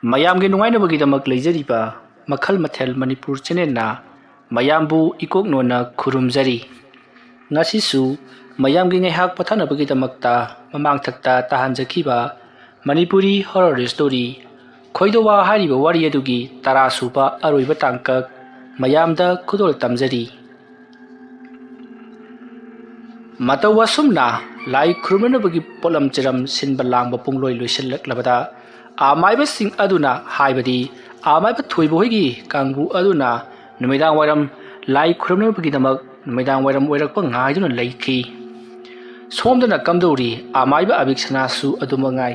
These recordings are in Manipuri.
ꯃꯌꯥꯝꯒꯤ ꯅꯨꯡꯉꯥꯏꯅꯕꯒꯤꯗꯃꯛ ꯂꯩꯖꯔꯤꯕ ꯃꯈꯜ ꯃꯊꯦꯜ ꯃꯅꯤꯄꯨꯔ ꯆꯦꯅꯦꯜꯅ ꯃꯌꯥꯝꯕꯨ ꯏꯀꯣꯛꯅꯣꯅ ꯈꯨꯔꯨꯝꯖꯔꯤ꯫ ꯉꯁꯤꯁꯨ ꯃꯌꯥꯝꯒꯤ ꯉꯥꯏꯍꯥꯛ ꯄꯣꯊꯥꯅꯕꯒꯤꯗꯃꯛꯇ ꯃꯃꯥꯡꯊꯛꯇ ꯇꯥꯍꯟꯖꯈꯤꯕ ꯃꯅꯤꯄꯨꯔꯤ ꯍꯣꯔꯔ ꯁ꯭ꯇꯣꯔꯤ ꯈꯣꯏꯗꯣꯋꯥ ꯍꯥꯏꯔꯤꯕ ꯋꯥꯔꯤ ꯑꯗꯨꯒꯤ 10 ꯁꯨꯕ ꯑꯔꯣꯏꯕ ꯇꯥꯡꯀꯛ ꯃꯌꯥꯝꯗ ꯈꯨꯗꯣꯜ ꯇꯝꯖꯔꯤ꯫ ꯃꯇꯧ ꯑꯁꯨꯝꯅ ꯂꯥꯏ ꯈꯨꯔꯨꯝꯅꯕꯒꯤ ꯄꯣꯠꯂꯝ ꯆꯩꯔꯝ ꯁꯤꯟꯕ ꯂꯥꯡꯕ ꯄꯨꯡꯂꯣꯏ ꯂꯣꯏꯁꯤꯜꯂꯛꯂꯕꯗ ꯑꯃꯥꯏꯕꯁꯤꯡ ꯑꯗꯨꯅ ꯍꯥꯏꯕꯗꯤ ꯑꯃꯥꯏꯕ ꯊꯣꯏꯕ ꯍꯣꯏꯒꯤ ꯀꯥꯡꯕꯨ ꯑꯗꯨꯅ ꯅꯨꯃꯤꯗꯥꯡ ꯋꯥꯏꯔꯝ ꯂꯥꯏ ꯈꯨꯔꯨꯝꯅꯕꯒꯤꯗꯃꯛ ꯅꯨꯃꯤꯗꯥꯡ ꯋꯥꯏꯔꯝ ꯑꯣꯏꯔꯛꯄ ꯉꯥꯏꯗꯨꯅ ꯂꯩꯈꯤ꯫ ꯁꯣꯝꯗꯅ ꯀꯝꯗꯧꯔꯤ ꯑꯃꯥꯏꯕ ꯑꯕꯤꯛꯁꯅꯥꯁꯨ ꯑꯗꯨꯃꯉꯥꯏ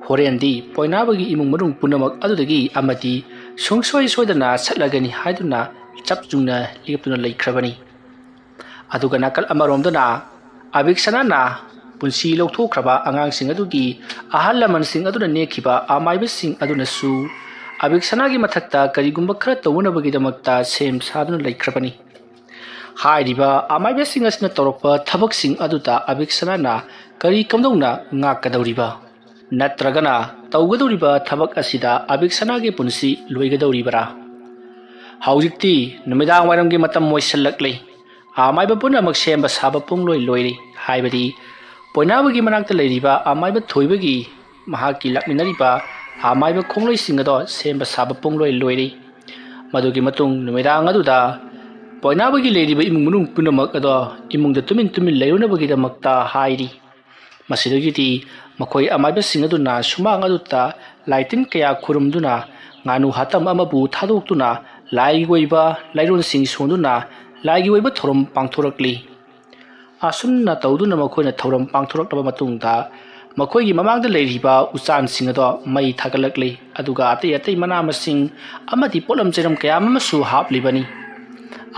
ꯍꯣꯔꯦꯟꯗꯤ ꯄꯣꯏꯅꯥꯕꯒꯤ ꯏꯃꯨꯡ ꯃꯅꯨꯡ ꯄꯨꯝꯅꯃꯛ ꯑꯗꯨꯗꯒꯤ ꯑꯃꯗꯤ ꯁꯨꯡꯁꯣꯏ ꯁꯣꯏꯗꯅ ꯆꯠꯂꯒꯅꯤ ꯍꯥꯏꯗꯨꯅ ꯆꯞ ꯆꯨꯡꯅ ꯂꯦꯞꯇꯨꯅ ꯂꯩꯈ꯭ꯔꯕꯅꯤ꯫ ꯑꯗꯨꯒ ꯅꯥꯀꯜ ꯑꯃꯔꯣꯝꯗꯅ ꯑꯕꯤꯛꯁꯅꯥꯅ ꯄꯨꯟꯁꯤ ꯂꯧꯊꯣꯛꯈ꯭ꯔꯕ ꯑꯉꯥꯡꯁꯤꯡ ꯑꯗꯨꯒꯤ ꯑꯍꯜ ꯂꯃꯟꯁꯤꯡ ꯑꯗꯨꯅ ꯅꯦꯛꯈꯤꯕ ꯑꯃꯥꯏꯕꯁꯤꯡ ꯑꯗꯨꯅꯁꯨ ꯑꯕꯤꯛꯁꯅꯥꯒꯤ ꯃꯊꯛꯇ ꯀꯔꯤꯒꯨꯝꯕ ꯈꯔ ꯇꯧꯅꯕꯒꯤꯗꯃꯛꯇ ꯁꯦꯝ ꯁꯥꯗꯨꯅ ꯂꯩꯈ꯭ꯔꯕꯅꯤ꯫ ꯍꯥꯏꯔꯤꯕ ꯑꯃꯥꯏꯕꯁꯤꯡ ꯑꯁꯤꯅ ꯇꯧꯔꯛꯄ ꯊꯕꯛꯁꯤꯡ ꯑꯗꯨꯗ ꯑꯕꯤꯛꯁꯅꯥꯅ ꯀꯔꯤ ꯀꯝꯗꯧꯅ ꯉꯥꯛꯀꯗꯧꯔꯤꯕ? ꯅꯠꯇ꯭ꯔꯒꯅ ꯇꯧꯒꯗꯧꯔꯤꯕ ꯊꯕꯛ ꯑꯁꯤꯗ ꯑꯕꯤꯛꯁꯅꯥꯒꯤ ꯄꯨꯟꯁꯤ ꯂꯣꯏꯒꯗꯧꯔꯤꯕꯔꯥ? ꯍꯧꯖꯤꯛꯇꯤ ꯅꯨꯃꯤꯗꯥꯡ ꯋꯥꯏꯔꯝꯒꯤ ꯃꯇꯝ ꯃꯣꯏꯁꯤꯜꯂꯛꯂꯦ꯫ ꯑꯃꯥꯏꯕ ꯄꯨꯝꯅꯃꯛ ꯁꯦꯝꯕ ꯁꯥꯕ ꯄꯨꯡꯂꯣꯏ ꯂꯣꯏꯔꯦ꯫ ꯍꯥꯏꯕꯗꯤ ꯄꯣꯏꯅꯥꯕꯒꯤ ꯃꯅꯥꯛꯇ ꯂꯩꯔꯤꯕ ꯑꯃꯥꯏꯕ ꯊꯣꯏꯕꯒꯤ ꯃꯍꯥꯛꯀꯤ ꯂꯥꯛꯃꯤꯟꯅꯔꯤꯕ ꯑꯃꯥꯏꯕ ꯈꯣꯡꯂꯣꯏꯁꯤꯡ ꯑꯗꯣ ꯁꯦꯝꯕ ꯁꯥꯕ ꯄꯨꯡꯂꯣꯏ ꯂꯣꯏꯔꯦ꯫ ꯃꯗꯨꯒꯤ ꯃꯇꯨꯡ ꯅꯨꯃꯤꯗꯥꯡ ꯑꯗꯨꯗ ꯄꯣꯏꯅꯥꯕꯒꯤ ꯂꯩꯔꯤꯕ ꯏꯃꯨꯡ ꯃꯅꯨꯡ ꯄꯨꯝꯅꯃꯛ ꯑꯗꯣ ꯏꯃꯨꯡꯗ ꯇꯨꯃꯤꯟ ꯂꯩꯔꯨꯅꯕꯒꯤꯗꯃꯛꯇ ꯍꯥꯏꯔꯤ꯫ ꯃꯁꯤꯗꯒꯤꯗꯤ ꯃꯈꯣꯏ ꯑꯃꯥꯏꯕꯁꯤꯡ ꯑꯗꯨꯅ ꯁꯨꯃꯥꯡ ꯑꯗꯨꯗ ꯂꯥꯏꯇꯤꯟ ꯀꯌꯥ ꯈꯨꯔꯨꯝꯗꯨꯅ ꯉꯥꯅꯨ ꯍꯥꯇꯝ ꯑꯃꯕꯨ ꯊꯥꯗꯣꯛꯇꯨꯅ ꯂꯥꯏꯒꯤ ꯑꯣꯏꯕ ꯂꯥꯏꯔꯣꯟꯁꯤꯡ ꯁꯣꯟꯗꯨꯅ ꯂꯥꯏꯒꯤ ꯑꯣꯏꯕ ꯊꯧꯔꯝ ꯄꯥꯡꯊꯣꯔꯛꯂꯤ꯫ ꯑꯁꯨꯝꯅ ꯇꯧꯗꯨꯅ ꯃꯈꯣꯏꯅ ꯊꯧꯔꯝ ꯄꯥꯡꯊꯣꯔꯛꯂꯕ ꯃꯇꯨꯡꯗ ꯃꯈꯣꯏꯒꯤ ꯃꯃꯥꯡꯗ ꯂꯩꯔꯤꯕ ꯎꯆꯥꯟꯁꯤꯡ ꯑꯗꯣ ꯃꯩ ꯊꯥꯒꯠꯂꯛꯂꯤ꯫ ꯑꯗꯨꯒ ꯑꯇꯩ ꯃꯅꯥ ꯃꯁꯤꯡ ꯑꯃꯗꯤ ꯄꯣꯠꯂꯝ ꯆꯩꯔꯝ ꯀꯌꯥ ꯑꯃꯁꯨ ꯍꯥꯞꯂꯤꯕꯅꯤ꯫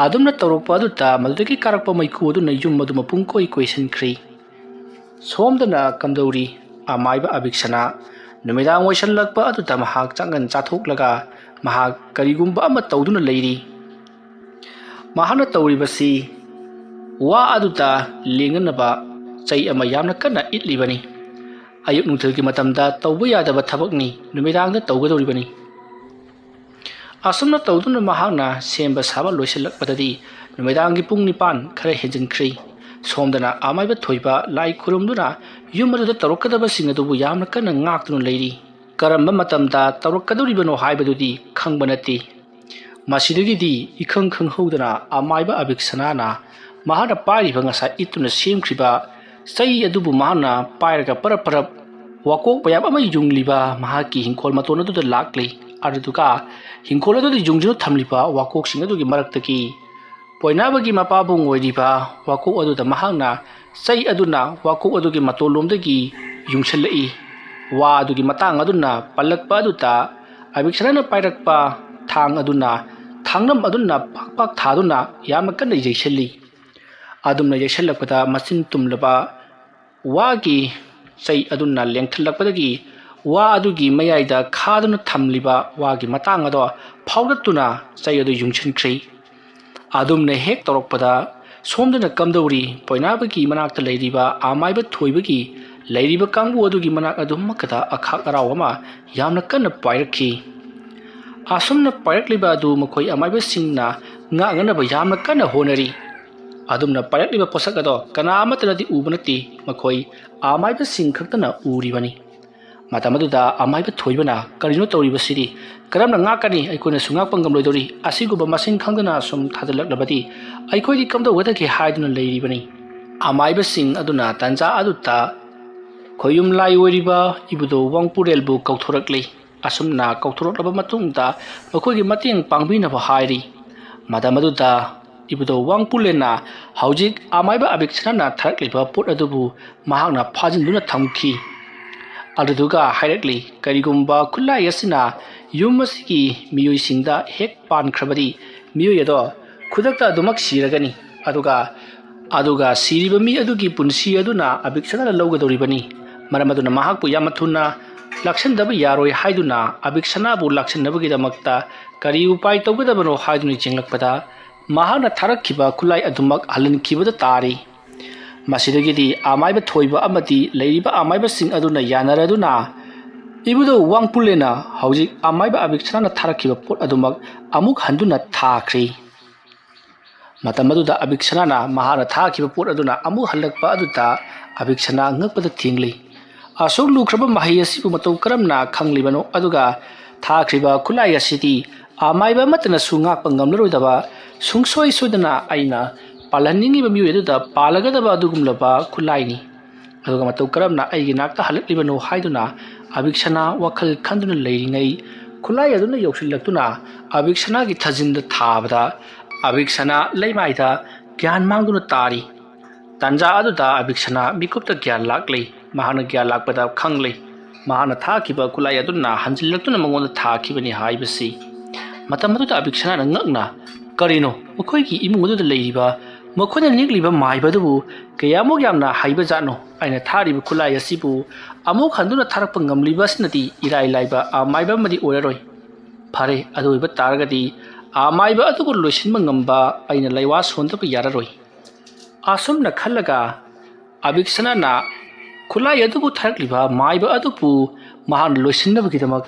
ꯑꯗꯨꯝꯅ ꯇꯧꯔꯛꯄ ꯑꯗꯨꯗ ꯃꯗꯨꯗꯒꯤ ꯀꯥꯔꯛꯄ ꯃꯩꯈꯨ ꯑꯗꯨꯅ ꯌꯨꯝ ꯑꯗꯨ ꯃꯄꯨꯡ ꯀꯣꯏꯁꯤꯟꯈ꯭ꯔꯤ꯫ ꯁꯣꯝꯗꯅ ꯀꯝꯗꯧꯔꯤ ꯑꯃꯥꯏꯕ ꯑꯕꯤꯛꯁꯅꯥ ꯅꯨꯃꯤꯗꯥꯡ ꯑꯣꯏꯁꯜꯂꯛꯄ ꯑꯗꯨꯗ ꯃꯍꯥꯛ ꯆꯥꯛꯉꯟ ꯆꯥꯊꯣꯛꯂꯒ ꯃꯍꯥꯛ ꯀꯔꯤꯒꯨꯝꯕ ꯑꯃ ꯇꯧꯗꯨꯅ ꯂꯩꯔꯤ꯫ ꯃꯍꯥꯛꯅ ꯇꯧꯔꯤꯕꯁꯤ ꯋꯥ ꯑꯗꯨꯗ ꯂꯦꯡꯅꯅꯕ ꯆꯩ ꯑꯃ ꯌꯥꯝꯅ ꯀꯟꯅ ꯏꯠꯂꯤꯕꯅꯤ꯫ ꯑꯌꯨꯛ ꯅꯨꯡꯊꯤꯜꯒꯤ ꯃꯇꯝꯗ ꯇꯧꯕ ꯌꯥꯗꯕ ꯊꯕꯛꯅꯤ, ꯅꯨꯃꯤꯗꯥꯡꯗ ꯇꯧꯒꯗꯧꯔꯤꯕꯅꯤ꯫ ꯑꯁꯨꯝꯅ ꯇꯧꯗꯨꯅ ꯃꯍꯥꯛꯅ ꯁꯦꯝꯕ ꯁꯥꯕ ꯂꯣꯏꯁꯤꯜꯂꯛꯄꯗꯗꯤ ꯅꯨꯃꯤꯗꯥꯡꯒꯤ ꯄꯨꯡ 9 ꯈꯔ ꯍꯦꯟꯖꯤꯟꯈ꯭ꯔꯤ꯫ ꯁꯣꯝꯗꯅ ꯑꯃꯥꯏꯕ ꯊꯣꯏꯕ ꯂꯥꯏ ꯈꯨꯔꯨꯝꯗꯨꯅ ꯌꯨꯝ ꯑꯗꯨꯗ ꯇꯧꯔꯛꯀꯗꯕꯁꯤꯡ ꯑꯗꯨꯕꯨ ꯌꯥꯝꯅ ꯀꯟꯅ ꯉꯥꯛꯇꯨꯅ ꯂꯩꯔꯤ꯫ ꯀꯔꯝꯕ ꯃꯇꯝꯗ ꯇꯧꯔꯛꯀꯗꯧꯔꯤꯕꯅꯣ ꯍꯥꯏꯕꯗꯨꯗꯤ ꯈꯪꯕ ꯅꯠꯇꯦ꯫ ꯃꯁꯤꯗꯒꯤꯗꯤ ꯏꯈꯪ ꯈꯪꯍꯧꯗꯅ ꯑꯃꯥꯏꯕ ꯑꯕꯤꯛꯁꯅꯥꯅ ꯃꯍꯥꯛꯅ ꯄꯥꯏꯔꯤꯕ ꯉꯁꯥꯏ ꯏꯠꯇꯨꯅ ꯁꯦꯝꯈ꯭ꯔꯤꯕ ꯆꯩ ꯑꯗꯨꯕꯨ ꯃꯍꯥꯛꯅ ꯄꯥꯏꯔꯒ ꯄꯔꯞ ꯋꯥꯀꯣꯛ ꯃꯌꯥꯝ ꯑꯃ ꯌꯨꯡꯂꯤꯕ ꯃꯍꯥꯛꯀꯤ ꯍꯤꯡꯈꯣꯜ ꯃꯇꯣꯟ ꯑꯗꯨꯗ ꯂꯥꯛꯂꯤ꯫ ꯑꯗꯨꯒ ꯍꯤꯡꯈꯣꯜ ꯑꯗꯨꯗ ꯌꯨꯡꯗꯨꯅ ꯊꯝꯂꯤꯕ ꯋꯥꯀꯣꯛꯁꯤꯡ ꯑꯗꯨꯒꯤ ꯃꯔꯛꯇꯒꯤ ꯄꯣꯏꯅꯥꯕꯒꯤ ꯃꯄꯥꯕꯨꯡ ꯑꯣꯏꯔꯤꯕ ꯋꯥꯀꯣꯛ ꯑꯗꯨꯗ ꯃꯍꯥꯛꯅ ꯆꯩ ꯑꯗꯨꯅ ꯋꯥꯀꯣꯛ ꯑꯗꯨꯒꯤ ꯃꯇꯣꯟꯂꯣꯝꯗꯒꯤ ꯌꯨꯡꯁꯤꯜꯂꯛꯏ꯫ ꯋꯥ ꯑꯗꯨꯒꯤ ꯃꯇꯥꯡ ꯑꯗꯨꯅ ꯄꯜꯂꯛꯄ ꯑꯗꯨꯗ ꯑꯕꯤꯛꯁꯅꯥꯅ ꯄꯥꯏꯔꯛꯄ ꯊꯥꯡ ꯑꯗꯨꯅ ꯊꯥꯡꯅꯝ ꯑꯗꯨꯅ ꯄꯥꯛ ꯊꯥꯗꯨꯅ ꯌꯥꯝꯅ ꯀꯟꯅ ꯌꯩꯁꯤꯜꯂꯤ꯫ ꯑꯗꯨꯝꯅ ꯌꯩꯁꯤꯜꯂꯛꯄꯗ ꯃꯆꯤꯟ ꯇꯨꯝꯂꯕ ꯋꯥꯒꯤ ꯆꯩ ꯑꯗꯨꯅ ꯂꯦꯡꯊꯠꯂꯛꯄꯗꯒꯤ ꯋꯥ ꯑꯗꯨꯒꯤ ꯃꯌꯥꯏꯗ ꯈꯥꯗꯨꯅ ꯊꯝꯂꯤꯕ ꯋꯥꯒꯤ ꯃꯇꯥꯡ ꯑꯗꯣ ꯐꯥꯎꯗꯠꯇꯨꯅ ꯆꯩ ꯑꯗꯨ ꯌꯨꯡꯁꯤꯟꯈ꯭ꯔꯤ꯫ ꯑꯗꯨꯝꯅ ꯍꯦꯛ ꯇꯧꯔꯛꯄꯗ ꯁꯣꯝꯗꯅ ꯀꯝꯗꯧꯔꯤ ꯄꯣꯏꯅꯥꯕꯒꯤ ꯃꯅꯥꯛꯇ ꯂꯩꯔꯤꯕ ꯑꯃꯥꯏꯕ ꯊꯣꯏꯕꯒꯤ ꯂꯩꯔꯤꯕ ꯀꯥꯡꯕꯨ ꯑꯗꯨꯒꯤ ꯃꯅꯥꯛ ꯑꯗꯨꯃꯛꯇ ꯑꯈꯥꯛ ꯑꯔꯥꯎ ꯑꯃ ꯌꯥꯝꯅ ꯀꯟꯅ ꯄꯥꯏꯔꯛꯈꯤ꯫ ꯑꯁꯨꯝꯅ ꯄꯥꯏꯔꯛꯂꯤꯕ ꯑꯗꯨ ꯃꯈꯣꯏ ꯑꯃꯥꯏꯕꯁꯤꯡꯅ ꯉꯥꯛꯅꯅꯕ ꯌꯥꯝꯅ ꯀꯟꯅ ꯍꯣꯠꯅꯔꯤ꯫ ꯑꯗꯨꯝꯅ ꯄꯥꯏꯔꯛꯂꯤꯕ ꯄꯣꯠꯁꯛ ꯑꯗꯣ ꯀꯅꯥ ꯑꯃꯠꯇꯅꯗꯤ ꯎꯕ ꯅꯠꯇꯦ, ꯃꯈꯣꯏ ꯑꯃꯥꯏꯕꯁꯤꯡ ꯈꯛꯇꯅ ꯎꯔꯤꯕꯅꯤ꯫ ꯃꯇꯝ ꯑꯗꯨꯗ ꯑꯃꯥꯏꯕ ꯊꯣꯏꯕꯅ ꯀꯔꯤꯅꯣ ꯇꯧꯔꯤꯕꯁꯤꯗꯤ, ꯀꯔꯝꯅ ꯉꯥꯛꯀꯅꯤ, ꯑꯩꯈꯣꯏꯅꯁꯨ ꯉꯥꯛꯄ ꯉꯝꯂꯣꯏꯗꯧꯔꯤ, ꯑꯁꯤꯒꯨꯝꯕ ꯃꯁꯤꯡ ꯈꯪꯗꯅ ꯁꯨꯝ ꯊꯥꯖꯤꯜꯂꯛꯂꯕꯗꯤ ꯑꯩꯈꯣꯏꯗꯤ ꯀꯝꯗꯧꯒꯗꯒꯦ ꯍꯥꯏꯗꯨꯅ ꯂꯩꯔꯤꯕꯅꯤ꯫ ꯑꯃꯥꯏꯕꯁꯤꯡ ꯑꯗꯨꯅ ꯇꯥꯟꯖꯥ ꯑꯗꯨꯗ ꯈꯣꯏꯌꯨꯝ ꯂꯥꯏ ꯑꯣꯏꯔꯤꯕ ꯏꯕꯨꯙꯧ ꯋꯥꯡꯄꯨꯔꯦꯜꯕꯨ ꯀꯧꯊꯣꯔꯛꯂꯤ꯫ ꯑꯁꯨꯝꯅ ꯀꯧꯊꯣꯔꯛꯂꯕ ꯃꯇꯨꯡꯗ ꯃꯈꯣꯏꯒꯤ ꯃꯇꯦꯡ ꯄꯥꯡꯕꯤꯅꯕ ꯍꯥꯏꯔꯤ꯫ ꯃꯇꯝ ꯑꯗꯨꯗ ꯏꯕꯨꯙꯧ ꯋꯥꯡꯄꯨꯔꯦꯜꯅ ꯍꯧꯖꯤꯛ ꯑꯃꯥꯏꯕ ꯑꯕꯤꯛꯁꯅꯥꯅ ꯊꯥꯔꯛꯂꯤꯕ ꯄꯣꯠ ꯑꯗꯨꯕꯨ ꯃꯍꯥꯛꯅ ꯐꯥꯖꯤꯟꯗꯨꯅ ꯊꯝꯈꯤ꯫ ꯑꯗꯨꯗꯨꯒ ꯍꯥꯏꯔꯛꯂꯤ, ꯀꯔꯤꯒꯨꯝꯕ ꯈꯨꯠꯂꯥꯏ ꯑꯁꯤꯅ ꯌꯨꯝ ꯑꯁꯤꯒꯤ ꯃꯤꯑꯣꯏꯁꯤꯡꯗ ꯍꯦꯛ ꯄꯥꯟꯈ꯭ꯔꯕꯗꯤ ꯃꯤꯑꯣꯏ ꯑꯗꯣ ꯈꯨꯗꯛꯇ ꯑꯗꯨꯃꯛ ꯁꯤꯔꯒꯅꯤ꯫ ꯑꯗꯨꯒ ꯁꯤꯔꯤꯕ ꯃꯤ ꯑꯗꯨꯒꯤ ꯄꯨꯟꯁꯤ ꯑꯗꯨꯅ ꯑꯕꯤꯛꯁꯅꯥꯅ ꯂꯧꯒꯗꯧꯔꯤꯕꯅꯤ꯫ ꯃꯔꯝ ꯑꯗꯨꯅ ꯃꯍꯥꯛꯄꯨ ꯌꯥꯝꯅ ꯊꯨꯅ ꯂꯥꯛꯁꯤꯟꯗꯕ ꯌꯥꯔꯣꯏ ꯍꯥꯏꯗꯨꯅ ꯑꯕꯤꯛꯁꯅꯥꯕꯨ ꯂꯥꯛꯁꯤꯟꯅꯕꯒꯤꯗꯃꯛꯇ ꯀꯔꯤ ꯎꯄꯥꯏ ꯇꯧꯒꯗꯕꯅꯣ ꯍꯥꯏꯗꯨꯅ ꯌꯦꯡꯂꯛꯄꯗ ꯃꯍꯥꯛꯅ ꯊꯥꯔꯛꯈꯤꯕ ꯈꯨꯠꯂꯥꯏ ꯑꯗꯨꯃꯛ ꯍꯜꯍꯟꯈꯤꯕꯗ ꯇꯥꯔꯤ꯫ ꯃꯁꯤꯗꯒꯤꯗꯤ ꯑꯃꯥꯏꯕ ꯊꯣꯏꯕ ꯑꯃꯗꯤ ꯂꯩꯔꯤꯕ ꯑꯃꯥꯏꯕꯁꯤꯡ ꯑꯗꯨꯅ ꯌꯥꯅꯔꯗꯨꯅ इबुदो वांगपुलेना हौजिक अमाइबा अबिक्सनाना थारखिबा पोट अदुमक अमुक हंदुना थाख्री मतम अदुदा अबिक्सनाना महाना थाखिबा पोट अदुना अमुक हल्लकपा अदुता अबिक्सना ngakpada thingli asok lukraba mahi asibu matau karamna khanglibano aduga थाख्रिबा खुलाई असि आमाइबा मतना सुंगा पंगमलरोदबा सुंगसोय सोदना आइना पालनिंगिबा मियुदुदा पालगदबा अदुगुमलबा खुलाइनी अदुगा मतौ करमना आइगी नाक्ता हलक्लिबनो हाइदुना अबिक्सना वखल खंदुना लेरिङै खुलाई अदुना यौसिलक्तुना अबिक्सना की थजिन्द थाबदा अबिक्सना लेमाइदा ज्ञान मांगदुना तारी तंजा अदुदा अबिक्सना मिकुप्ता ज्ञान लाक्लै महाना ज्ञान लाक्पदा खंगलै महाना थाखिबा खुलाई अदुना हंजिलक्तुना मंगोंदा थाखिबनि हाइबसि मतम अदुदा अबिक्सना ngakna करिनो मखोइगी इमुंगदुदा लेरिबा मखोइना निकलिबा माइबदुबु कयामो यामना हाइबा जानो आइना थारिबा खुलाई असिबु अमुक हंदुना थारकपा ngamलिबासिनति इराइ लाइबा आमाइबा मदि ओररोय फारे अदुइबा तारगदि आमाइबा अदुबु लोइसिनबा ngamba आइना लाइवा सोनदबा याररोय आसुमना खल्लगा अबिक्सना ना खुलाई अदुबु थारकलिबा माइबा अदुबु महान लोइसिनबगिदमक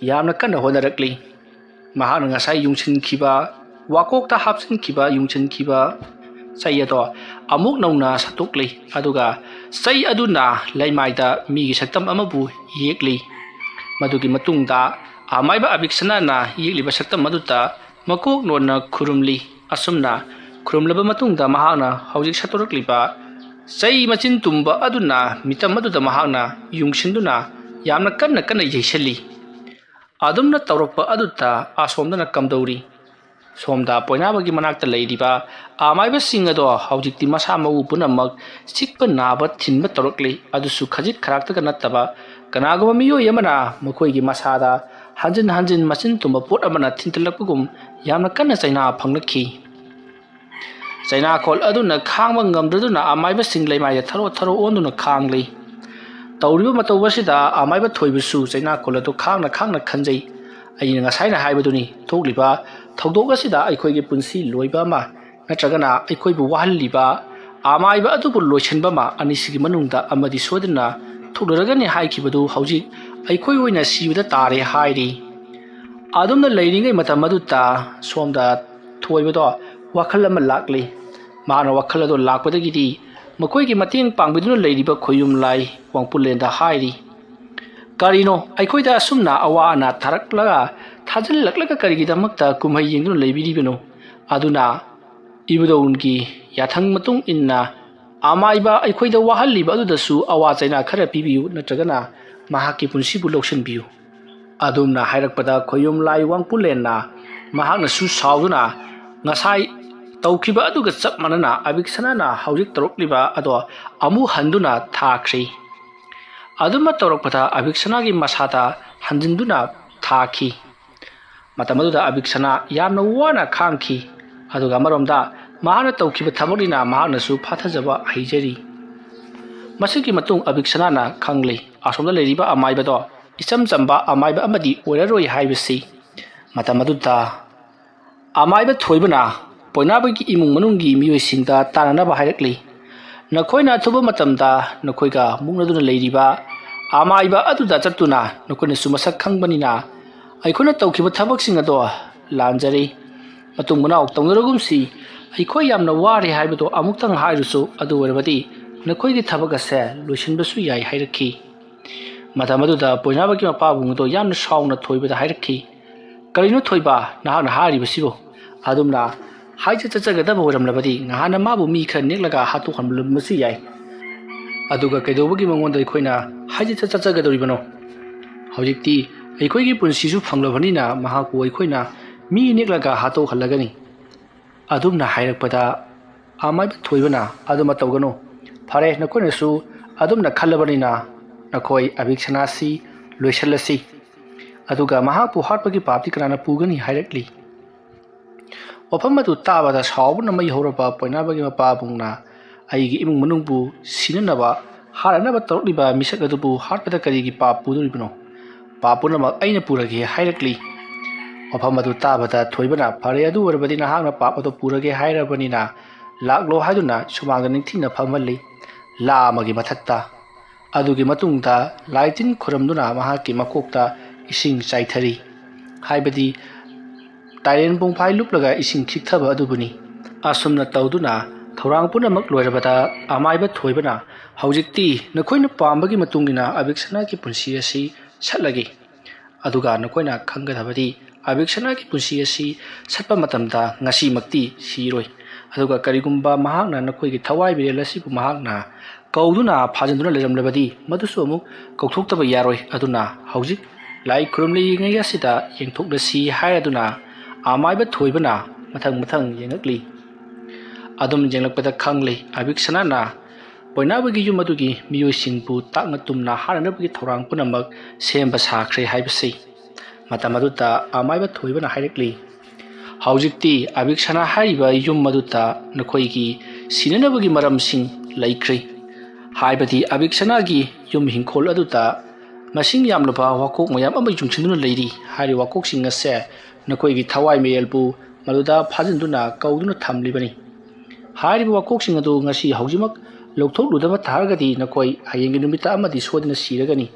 यामना कन्ना होनरकली महान ngasai yungsinखिबा वाकोकता हापसिनखिबा yungsinखिबा sai ato amuk nauna satokli aduga sai aduna laimaida migi saktam amabu yekli madugi matungda amaiba abiksana na yekliba saktam maduta makok nona khurumli asumna khurumlaba matungda mahana hojik satorokliba sai machin tumba aduna mitam maduda mahana yungsinduna yamna kanna yeisali adumna tawrokpa aduta asomdana kamdauri सोमदा पोइनाबगी मनाक्ता लेदिबा आमाइबा सिंग अदो हौजिक्ति मसा मउ पुनमक सिक्प नाब थिनब तोरकले अदुसु खजित खराक्तगा नत्तबा कनागम मियो यमना मखोइगी मसादा हंजिन हंजिन मचिन तुम पोट अमना थिनतलकपुगुम यामना कन्ना चाइना फंगलखि चाइना खोल अदुना खांग ngamdruduna आमाइबा सिंग लेमाय थरो थरो ओनुना खांगले तौरिबा मतौबसिदा आमाइबा थोइबसु चाइना खोल अदु खांगना खंजै अयिना ngasai हाइबदुनी थोकलिबा थौदोक असिदा अखोइगे पुंसी लोइबा मा नत्रगना अखोइबु वाहल्लिबा आमाइबा अदुबु लोइछनबा मा अनिसिगी मनुंगदा अमदि सोदना थोदरगनि हाइखिबदु हौजि अखोइ ओइना सिबदा तारे हाइरि आदुमना लैरिङै मतम अदुता सोमदा थोइबदो वाखल अमा लाक्ले माना वाखल अदो लाक्पदगिदि मखोइगे मतेंग पांगबिदुना लैरिबा खोयुम लाई वांगपुलेंदा हाइरि करिनो अखोइदा असुमना अवाना थारकलगा थाजललकलगा करिगिदमक्ता कुमहै येंगदुना लेबिरिबनो अदुना इबुदौनगी याथंग मतुंग इन्ना आमाइबा अखोइदा वाहल्लिबा अदुदसु अवा चाइना खरा पिबियु नत्रगना महाकी पुंसिबु लौसनबियु अदुमना हाइरकपदा खोयुम लाई वांगपुलेना महाकना सु साउदुना ngasai तौखिबा अदुगा चप मनना अबिक्सनाना हौजिक तरोकलिबा अदो अमु हंदुना थाख्री अदुमा तौरकपदा अबिक्सनागी मसादा हंजिंदुना थाखी मतमदुदा अबिक्सना यामना वाना खांखी अदुगा मरोमदा महाना तौखिबा थबकनिना महानसु फाथजबा हैजरी मसिगी मतुंग अबिक्सनाना खंगले असोमदा लेरिबा अमाइबदो इचम चंबा अमाइबा अमदि ओररोय हाइबसी मतमदुदा अमाइबा थोइबना पोइनाबगी इमुंग मनुंगी मियोइसिंगदा तानानबा हाइरकली नखोइना थुबा मतमदा नखोइगा मुंगनदुना लेरिबा आमाइबा अदुदा चतुना नखोइना सुमसक खंगबनिना अखोइना तौखिबा थबकसिंग अदो लांजरी मतुंग मनाव तौनरगुमसी अखोइ यामना वारे हाइबदो अमुक्तंग हाइरुसु अदु वरबदी नखोइगी थबकसे लोइसिनबसु याइ हाइरखी मतमदुदा पोइनाबगी मपाबुंगदो यामना साउना थोइबदा हाइरखी करिनो थोइबा नाहना हारिबसिबो अदुमना हाइजे चचगदब वरमलबदी ngahana mabu mi kha neklaga hatu khanbulmasi yai aduga kaidobugi mangonda ikhoina haije chachagadoribano hojikti aikoigi punsisu phanglabani na mahaku aikoina mi neklaga hatu khalagani adumna hairakpada amai thoibana aduma tawgano phare nakoina su adumna khallabani na nakoi abiksanasi loisalasi aduga mahapu hatpagi papti kana pugani hairakli वफमदु ताबदा सावबन मै हौरबा पोइनाबगी मपाबुंगना आइगी इमुंग मनुंगबु सिननबा हारनबा तौरलिबा मिसक अदुबु हाटपदा करिगी पाप पुदुरिबनो पापुनमक आइना पुरगे हाइरकली वफमदु ताबदा थोइबना फरे अदु वरबदी नाहांगना पाप अदु पुरगे हाइरबनिना लाकलो हाइदुना सुमांगदा निंथिना फमल्ली लामगी मथक्ता ꯑꯗꯨꯒꯤ ꯃꯇꯨꯡꯗ ꯂꯥꯏꯇꯤꯟ ꯈꯨꯔꯝꯗꯨꯅ ꯃꯍꯥꯛꯀꯤ ꯃꯀꯣꯛꯇ ꯏꯁꯤꯡ ꯆꯥꯏꯊꯔꯤ ꯍꯥꯏꯕꯗꯤ ꯇꯥꯏꯔꯦꯟ ꯄꯣꯡꯐꯥꯏ ꯂꯨꯞꯂꯒ ꯏꯁꯤꯡ ꯈꯤꯛꯊꯕ ꯑꯗꯨꯕꯨꯅꯤ ꯑꯁꯨꯝꯅ ꯇꯧꯗꯨꯅ ꯊꯧꯔꯥꯡ ꯄꯨꯝꯅꯃꯛ ꯂꯣꯏꯔꯕꯗ ꯑꯃꯥꯏꯕ ꯊꯣꯏꯕꯅ ꯍꯧꯖꯤꯛꯇꯤ ꯅꯈꯣꯏꯅ ꯄꯥꯝꯕꯒꯤ ꯃꯇꯨꯡꯏꯟꯅ ꯑꯕꯤꯛꯁꯅꯥꯒꯤ ꯄꯨꯟꯁꯤ ꯑꯁꯤ ꯁꯠꯂꯒꯦ ꯑꯗꯨꯒ ꯅꯈꯣꯏꯅ ꯈꯪꯒꯗꯕꯗꯤ ꯑꯕꯤꯛꯁꯅꯥꯒꯤ ꯄꯨꯟꯁꯤ ꯑꯁꯤ ꯁꯠꯄ ꯃꯇꯝꯗ ꯉꯁꯤꯃꯛꯇꯤ ꯁꯤꯔꯣꯏ ꯑꯗꯨꯒ ꯀꯔꯤꯒꯨꯝꯕ ꯃꯍꯥꯛꯅ ꯅꯈꯣꯏꯒꯤ ꯊꯋꯥꯏ ꯃꯤꯔꯦꯜ ꯑꯁꯤꯕꯨ ꯃꯍꯥꯛꯅ ꯀꯧꯗꯨꯅ ꯐꯥꯖꯤꯟꯗꯨꯅ ꯂꯩꯔꯝꯂꯕꯗꯤ ꯃꯗꯨꯁꯨ ꯑꯃꯨꯛ ꯀꯧꯊꯣꯛꯇꯕ ꯌꯥꯔꯣꯏ ꯑꯗꯨꯅ ꯍꯧꯖꯤꯛ ꯂꯥꯏ ꯈꯨꯔꯨꯝꯂꯤꯉꯩ ꯑꯁꯤꯗ ꯌꯦꯡꯊꯣꯛꯂꯁꯤ ꯍꯥꯏꯔꯗꯨꯅ ꯑꯃꯥꯏꯕ ꯊꯣꯏꯕꯅ ꯃꯊꯪ ꯌꯦꯡꯂꯛꯂꯤ ꯑꯗꯨꯝ ꯌꯦꯡꯂꯛꯄꯗ ꯈꯪꯂꯤ ꯑꯕꯤꯛꯁꯅꯥꯅ ꯄꯣꯏꯅꯥꯕꯒꯤ ꯌꯨꯝ ꯑꯗꯨꯒꯤ ꯃꯤꯑꯣꯏꯁꯤꯡꯕꯨ ꯇꯥꯛꯅ ꯇꯨꯝꯅ ꯍꯥꯠꯅꯅꯕꯒꯤ ꯊꯧꯔꯥꯡ ꯄꯨꯝꯅꯃꯛ ꯁꯦꯝꯕ ꯁꯥꯈ꯭ꯔꯦ ꯍꯥꯏꯕꯁꯤ ꯃꯇꯝ ꯑꯗꯨꯗ ꯑꯃꯥꯏꯕ ꯊꯣꯏꯕꯅ ꯍꯥꯏꯔꯛꯂꯤ ꯍꯧꯖꯤꯛꯇꯤ ꯑꯕꯤꯛꯁꯅꯥ ꯍꯥꯏꯔꯤꯕ ꯌꯨꯝ ꯑꯗꯨꯗ ꯅꯈꯣꯏꯒꯤ ꯁꯤꯅꯅꯕꯒꯤ ꯃꯔꯝꯁꯤꯡ ꯂꯩꯈ꯭ꯔꯦ ꯍꯥꯏꯕꯗꯤ ꯑꯕꯤꯛꯁꯅꯥꯒꯤ ꯌꯨꯝ ꯍꯤꯡꯈꯣꯜ ꯑꯗꯨꯗ ꯃꯁꯤꯡ ꯌꯥꯝꯂꯕ ꯋꯥꯀꯣꯛ ꯃꯌꯥꯝ ꯑꯃ ꯌꯨꯡꯁꯤꯟꯗꯨꯅ ꯂꯩꯔꯤ ꯍꯥꯏꯔꯤꯕ ꯋꯥꯀꯣꯛꯁꯤꯡ ꯑꯁꯦ ꯅꯈꯣꯏꯒꯤ ꯊꯋꯥꯏ ꯃꯤꯔꯦꯜꯕꯨ ꯃꯗꯨꯗ ꯐꯥꯖꯤꯟꯗꯨꯅ ꯀꯧꯗꯨꯅ ꯊꯝꯂꯤꯕꯅꯤ ꯍꯥꯏꯔꯤꯕ ꯋꯥꯀꯣꯛꯁꯤꯡ ꯑꯗꯨ ꯉꯁꯤ ꯍꯧꯖꯤꯛꯃꯛ ꯂꯧꯊꯣꯛꯂꯨꯗꯕ ꯇꯥꯔꯒꯗꯤ ꯅꯈꯣꯏ ꯍꯌꯦꯡꯒꯤ ꯅꯨꯃꯤꯠꯇ ꯑꯃꯗꯤ ꯁꯣꯏꯗꯅ ꯁꯤꯔꯒꯅꯤ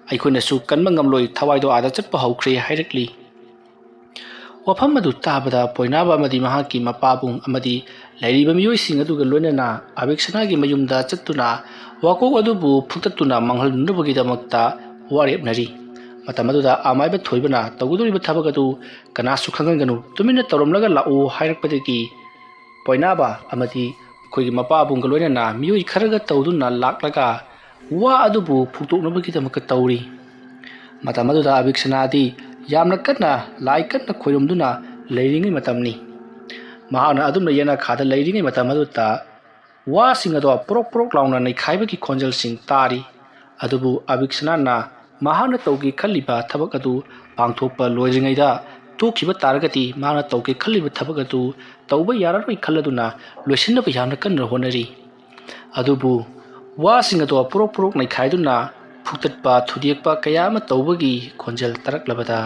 ꯑꯩꯈꯣꯏꯅꯁꯨ ꯀꯟꯕ ꯉꯝꯂꯣꯏ ꯊꯋꯥꯏꯗꯣ ꯑꯥꯗ ꯆꯠꯄ ꯍꯧꯈ꯭ꯔꯦ ꯍꯥꯏꯔꯛꯂꯤ ꯋꯥꯐꯝ ꯑꯗꯨ ꯇꯥꯕꯗ ꯄꯣꯏꯅꯥꯕ ꯑꯃꯗꯤ ꯃꯍꯥꯛꯀꯤ ꯃꯄꯥꯕꯨꯡ ꯑꯃꯗꯤ ꯂꯩꯔꯤꯕ ꯃꯤꯑꯣꯏꯁꯤꯡ ꯑꯗꯨꯒ ꯂꯣꯏꯅꯅ ꯑꯕꯤꯛꯁꯅꯥꯒꯤ ꯃꯌꯨꯝꯗ ꯆꯠꯇꯨꯅ ꯋꯥꯀꯣꯛ ꯑꯗꯨꯕꯨ ꯐꯨꯛꯇꯠꯇꯨꯅ ꯃꯥꯡꯍꯟꯅꯕꯒꯤꯗꯃꯛꯇ ꯋꯥꯔꯦꯞꯅꯔꯤ ꯃꯇꯝ ꯑꯗꯨꯗ ꯑꯃꯥꯏꯕ ꯊꯣꯏꯕꯅ ꯇꯧꯒꯗꯧꯔꯤꯕ ꯊꯕꯛ ꯑꯗꯨ ꯀꯅꯥꯁꯨ ꯈꯪꯍꯟꯒꯅꯨ ꯇꯨꯃꯤꯟꯅ ꯇꯧꯔꯝꯂꯒ ꯂꯥꯛꯎ ꯍꯥꯏꯔꯛꯄꯗꯒꯤ ꯄꯣꯏꯅꯥꯕ ꯑꯃꯗꯤ ꯑꯩꯈꯣꯏꯒꯤ ꯃꯄꯥꯕꯨꯡꯒ ꯂꯣꯏꯅꯅ ꯃꯤꯑꯣꯏ ꯈꯔꯒ ꯇꯧꯗꯨꯅ ꯂꯥꯛꯂꯒ ꯋꯥ ꯑꯗꯨꯕꯨ ꯐꯨꯛꯇꯣꯛꯅꯕꯒꯤꯗꯃꯛꯇ ꯇꯧꯔꯤ ꯃꯇꯝ ꯑꯗꯨꯗ ꯑꯕꯤꯛꯁꯅꯥꯗꯤ ꯌꯥꯝꯅ ꯀꯟꯅ ꯂꯥꯏ ꯀꯟꯅ ꯈꯣꯏꯔꯝꯗꯨꯅ ꯂꯩꯔꯤꯉꯩ ꯃꯇꯝꯅꯤ ꯃꯍꯥꯛꯅ ꯑꯗꯨꯝꯅ ꯌꯦꯅꯈꯥꯗ ꯂꯩꯔꯤꯉꯩ ꯃꯇꯝ ꯑꯗꯨꯗ ꯋꯥꯁꯤꯡ ꯑꯗꯣ ꯄꯣꯔꯣꯛ ꯂꯥꯎꯅ ꯅꯩꯈꯥꯏꯕꯒꯤ ꯈꯣꯟꯖꯦꯜꯁꯤꯡ ꯇꯥꯔꯤ ꯑꯗꯨꯕꯨ ꯑꯕꯤꯛꯁꯅꯥꯅ ꯃꯍꯥꯛꯅ ꯇꯧꯒꯦ ꯈꯜꯂꯤꯕ ꯊꯕꯛ ꯑꯗꯨ ꯄꯥꯡꯊꯣꯛꯄ ꯂꯣꯏꯗ꯭ꯔꯤꯉꯩꯗ ꯇꯣꯛꯈꯤꯕ ꯇꯥꯔꯒꯗꯤ ꯃꯍꯥꯛꯅ ꯇꯧꯒꯦ ꯈꯜꯂꯤꯕ ꯊꯕꯛ ꯑꯗꯨ ꯇꯧꯕ ꯌꯥꯔꯔꯣꯏ ꯈꯜꯂꯗꯨꯅ ꯂꯣꯏꯁꯤꯟꯅꯕ ꯌꯥꯝꯅ ꯀꯟꯅ ꯍꯣꯠꯅꯔꯤ ꯑꯗꯨꯕꯨ ꯋꯥꯁꯤꯡ ꯑꯗꯣ ꯄꯣꯔꯣꯛ ꯅꯩꯈꯥꯏꯗꯨꯅ ꯐꯨꯛꯇꯠꯄ ꯊꯨꯗꯦꯛꯄ ꯀꯌా ꯑꯃ ꯇꯧꯕꯒꯤ ꯈꯣꯟꯖꯦꯜ ꯇꯥꯔꯛꯂꯕꯗ